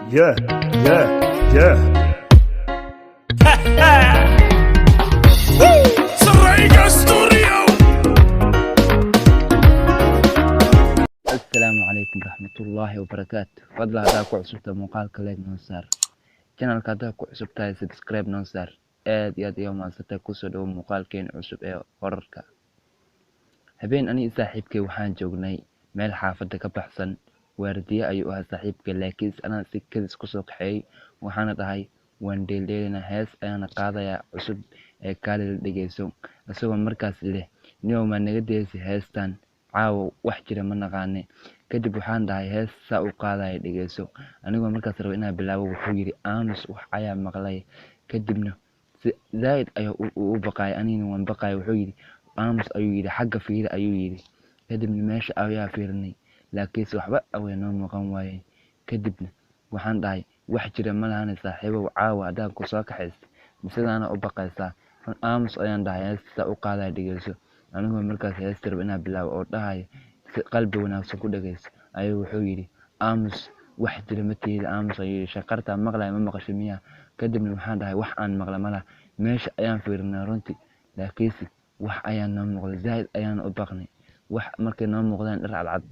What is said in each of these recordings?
Yeah, yeah, yeah. Sarayga Studio. السلام عليكم ورحمة الله وبركاته. فضل هذا كعصبته مقال كليك نوصار channel هذا كعصبته سبسكرايب نوصار aad يوم أنصتك كسر مقال كين عصب horrorka habeen ani saaxiibkay waxaan joognay meel xaafada ka baxsan waardiye ayuu ahaa saaxiibkay laakiin anaa si kadis kusoo kaxeeyay waxaana dhahay waan dheeldheelina hees ayaana qaadayaa cusub ee kaali la dhegeyso isagoo markaas leh niyow maa naga daysi heestan caawa wax jira ma naqaane kadib waxaan dhahay hees saa u qaadaya dhegeyso anigoo markaas raba inaan bilaabo wuxuu yidhi aamus wax ayaa maqlay kadibna zaaid ayaa u baqaay anigana waan baqaay wuxuu yidhi aamus ayuu yidhi xagga fiiri ayuu yidhi kadibna meesha ayaa fiirinay laakiinse waxba away noo muuqan waayeen kadibna waxaan dhahay wax jira ma lahane saaxiibow caawa haddaan ku soo kaxaysta misadaana u baqaysaa aamus ayaan dhahay heesta u qaadaya dhegeyso anigoo markaas heesta raba inaan bilaabo oo dhahayo si qalbi wanaagsan ku dhegeyso ayuu wuxuu yidhi aamus wax jira ma tihida aamus ayuu yidhi shaqartaa maqlaya ma maqasho miyaa kadibna waxaan dhahay wax aan maqla malaha meesha ayaan fiirinay runtii laakiinse wax ayaan noo muuqday zaaid ayaan u baqnay wax markay noo muuqdaan dhar cadcad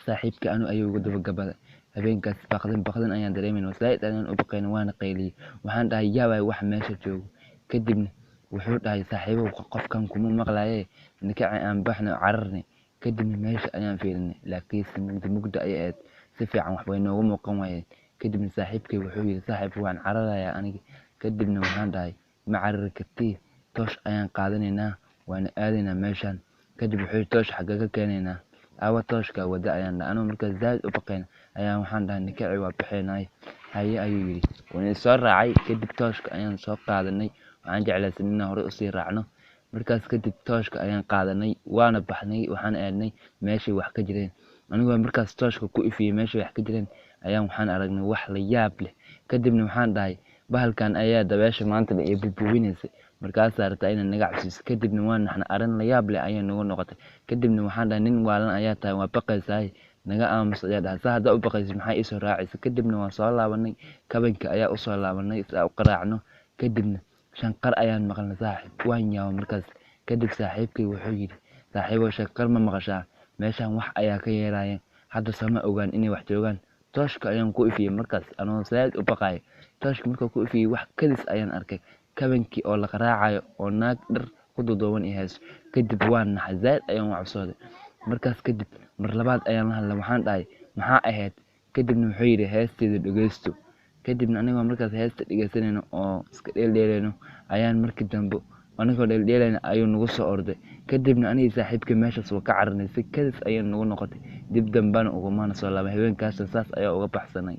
saaxiibka anu ayuu ugu dabagabaday habeenkaas baqdin ayaan dareemayna zaaid ayaan u baqayna waana qayliyey waxaan dhahay yaabay wax meesha joogo kadibna wuxuu dhahay saaxiibow qofkan kuma maqlaye nikaci aan baxnay cararnay kadibna meesha ayaan fiirinay laakiinse mugda ayay ahayd si fiican wax way noogu muuqan waayeen kadibna saaxiibkay wuxuu yidhi saaxiib waan cararayaa aniga kadibna waxaan dhahay ma carari kartii toosh ayaan qaadanaynaa waana aadaynaa meeshaan kadib wuxuu yidhi toosh xagga ka keenaynaa awa tooshka wada ayaan dhahay anuu markaas zaaid u baqayna ayaa waxaan dhahay nikaci waa bixeenay haye ayuu yidhi waana soo raacay kadib tooshka ayaan soo qaadanay waxaan jeclaysan inaan hore usii raacno markaas kadib tooshka ayaan qaadanay waana baxnay waxaan aadnay meeshay wax ka jireen anigoo markaas tooshka ku ifiyey meeshay wax ka jireen ayaan waxaan aragnay wax la yaab leh kadibna waxaan dhahay bahalkan ayaa dabeesha maanta la buubuwinaysay markaasaa rabtaa inay naga cabsiiso kadibna waa naxna arrin la yaab leh ayaa nagu noqotay kadibna waxaan dhahay nin waalan ayaa tahay waa baqaysaay naga aamus ayaa dhahay saa haddaa u baqaysa maxaa iisoo raacaysa kadibna waan soo laabanay kabanka ayaa usoo laabanay saa u qaraacno kadibna shanqar ayaan maqalnay saaxiib waan yaabo markaas kadib saaxiibkay wuxuu yidhi saaxiibow shanqar ma maqashaa meeshaan wax ayaa ka yeeraya hadda sama ogaan inay wax joogaan tooshka ayaan ku ifiyey markaas anoo zaaid u baqaayo tooshka markaa ku ifiyey wax kadis ayaan arkay kabankii oo la qaraacayo oo naag dhar ku duduuban i hayso kadib waan naxay zaaid ayaan u cabsooday markaas kadib mar labaad ayaan la hadlay waxaan dhahay maxaa ahayd kadibna wuxuu yidhi heesteeda dhegeysto kadibna anigoo markaas heesta dhegeysanayno oo iska dheeldheelayno ayaan markii dambe anigoo dheeldheelayna ayuu nagu soo orday kadibna anigii saaxiibkii meeshaas waa ka cararnay si kadis ayay nagu noqotay dib dambana ugumana soo laabay habeenkaasna saas ayaa uga baxsanay